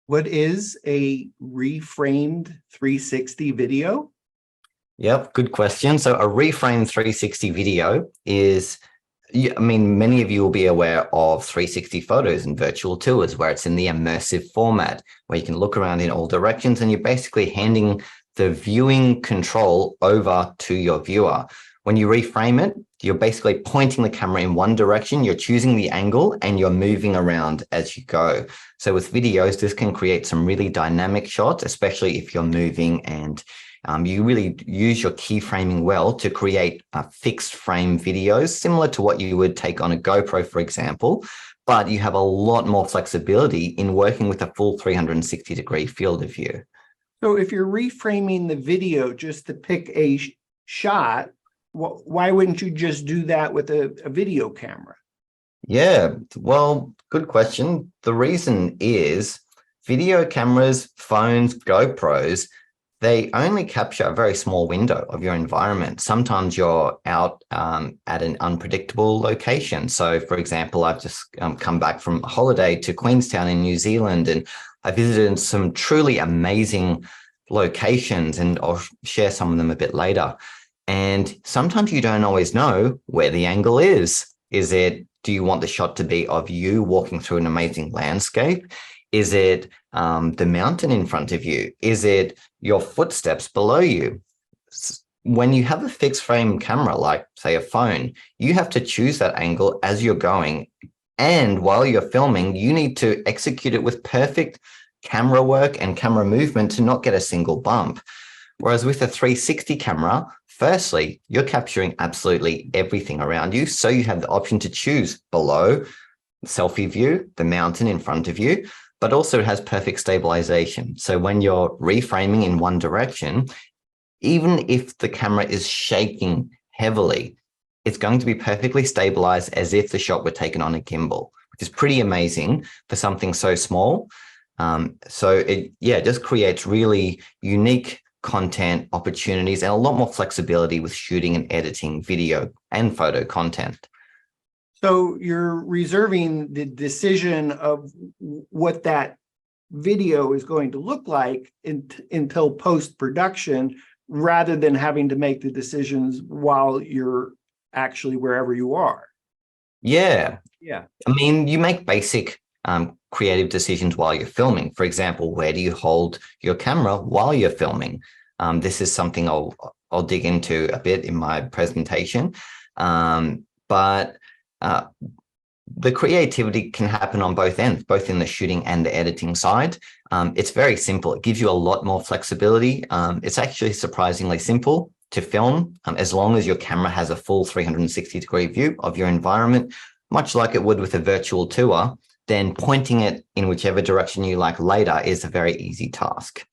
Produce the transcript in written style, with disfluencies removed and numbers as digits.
What is a reframed 360 video? Yep, good question. So a reframed 360 video is, many of you will be aware of 360 photos and virtual tours where it's in the immersive format, where you can look around in all directions and you're basically handing the viewing control over to your viewer. When you reframe it, you're basically pointing the camera in one direction, you're choosing the angle, and you're moving around as you go. So with videos, this can create some really dynamic shots, especially if you're moving and you really use your keyframing well to create fixed frame videos, similar to what you would take on a GoPro, for example, but you have a lot more flexibility in working with a full 360-degree field of view. So if you're reframing the video just to pick a shot, why wouldn't you just do that with a video camera? Yeah, well, good question. The reason is video cameras, phones, GoPros, they only capture a very small window of your environment. Sometimes you're out at an unpredictable location. So, for example, I've just come back from a holiday to Queenstown in New Zealand, and I visited some truly amazing locations, and I'll share some of them a bit later. And sometimes you don't always know where the angle is. Do you want the shot to be of you walking through an amazing landscape? Is it the mountain in front of you? Is it your footsteps below you? When you have a fixed frame camera, like say a phone, you have to choose that angle as you're going. And while you're filming, you need to execute it with perfect camera work and camera movement to not get a single bump. Whereas with a 360 camera, firstly, you're capturing absolutely everything around you. So you have the option to choose below, selfie view, the mountain in front of you, but also it has perfect stabilization. So when you're reframing in one direction, even if the camera is shaking heavily, it's going to be perfectly stabilized as if the shot were taken on a gimbal, which is pretty amazing for something so small. So it just creates really unique content opportunities and a lot more flexibility with shooting and editing video and photo content. So you're reserving the decision of what that video is going to look like until post-production, rather than having to make the decisions while you're actually wherever you are. Yeah. Yeah. I mean, you make basic creative decisions while you're filming. For example, where do you hold your camera while you're filming? This is something I'll dig into a bit in my presentation. But the creativity can happen on both ends, both in the shooting and the editing side. It's very simple. It gives you a lot more flexibility. It's actually surprisingly simple to film as long as your camera has a full 360-degree view of your environment, much like it would with a virtual tour. Then pointing it in whichever direction you like later is a very easy task.